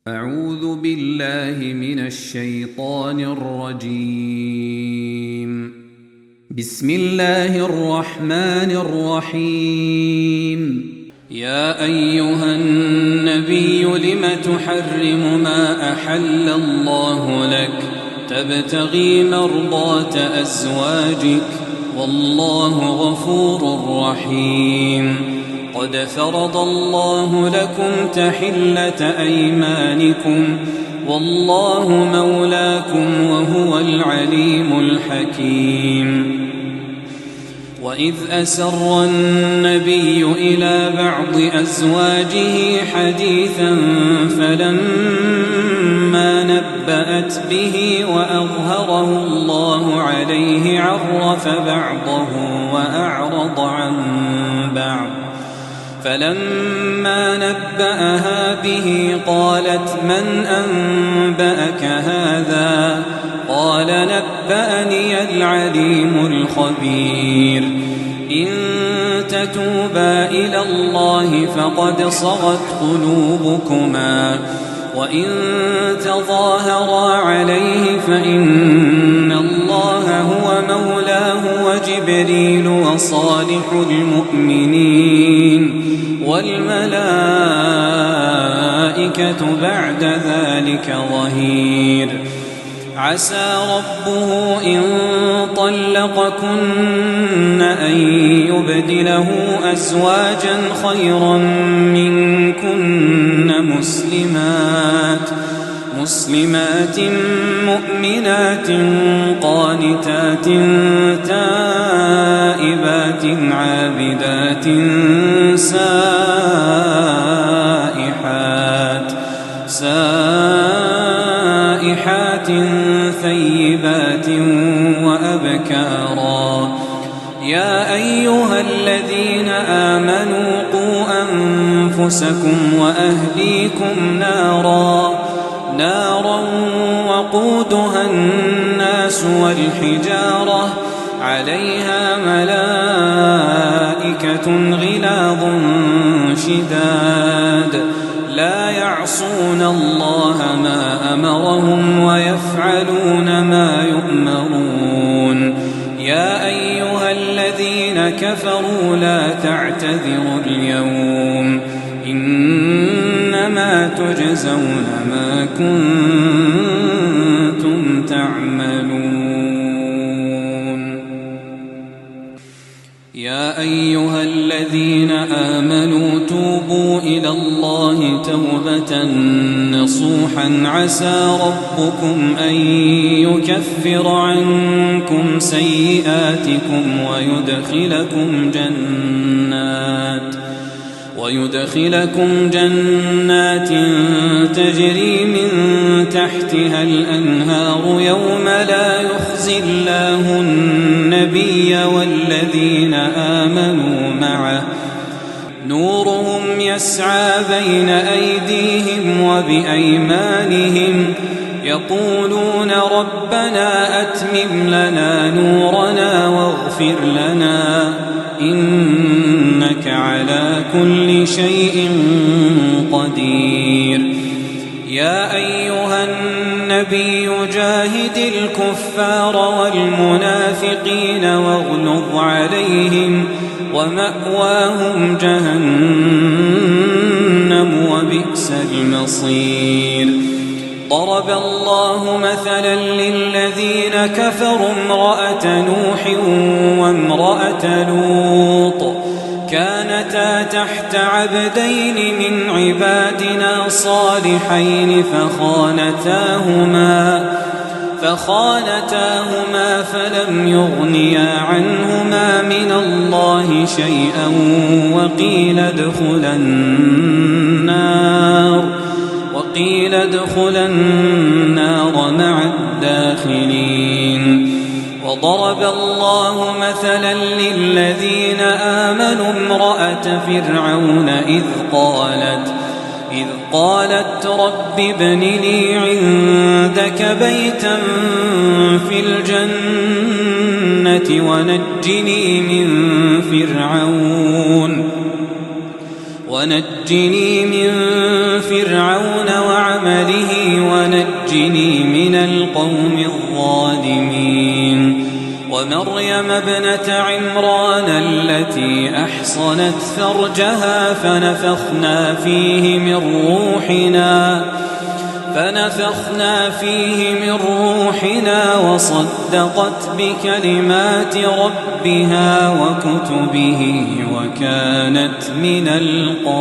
أعوذ بالله من الشيطان الرجيم. بسم الله الرحمن الرحيم. يا أيها النبي لم تحرم ما أحل الله لك تبتغي مرضات أزواجك والله غفور رحيم. قد فرض الله لكم تحلة أيمانكم والله مولاكم وهو العليم الحكيم. وإذ أسر النبي إلى بعض أزواجه حديثا فلما نبأت به وأظهره الله عليه عرف بعضه وأعرض عن بعض. فلما نبأها به قالت من أنبأك هذا؟ قال نبأني العليم الخبير. إن تتوبا إلى الله فقد صغت قلوبكما وإن تظاهرا عليه فإن الله هو مولاه وجبريل وصالح المؤمنين والملائكة بعد ذلك ظهير. عسى ربه إن طلقكن أن يبدله أزواجا خيرا منكن مسلمات مؤمنات قانتات تائبات عابدات سائحات ثيبات وأبكارا. يا أيها الذين آمنوا قوا أنفسكم وأهليكم نارا وقودها الناس والحجارة عليها ملائكة غلاظ شداد لا يعصون الله ما أمرهم ويفعلون ما يؤمرون. يا أيها الذين كفروا لا تعتذروا اليوم إنما تجزون ما كنتم تعملون. يا أيها الذين آمنوا توبوا إلى الله توبة نصوحا عسى ربكم أن يكفر عنكم سيئاتكم ويدخلكم جنات تجري من تحتها الأنهار يوم لا يخزي الله النبي والذين آمنوا معه نورهم يسعى بين أيديهم وبأيمانهم يقولون ربنا أتمم لنا نورنا واغفر لنا إنك على كل شيء قدير. يا أيها النبي جاهد الكفار والمنافقين واغلظ عليهم ومأواهم جهنم وبئس المصير. ضرب الله مثلا للذين كفروا امرأة نوح وامرأة لوط كانتا تحت عبدين من عبادنا صالحين فخانتاهما فلم يغنيا عنهما من الله شيئا وقيل ادخلا النار مع الداخلين. وضرب الله مثلا للذين آمنوا امرأة فرعون إذ قالت رب ابن لي عندك بيتا في الجنة ونجني من فرعون ونجني من فرعون وعمله ونجني من القوم الظالمين ومريم ابنة عمران التي أحصنت فرجها فنفخنا فيه من روحنا وصدقت بكلمات ربها وكتبه وكانت من القانتين.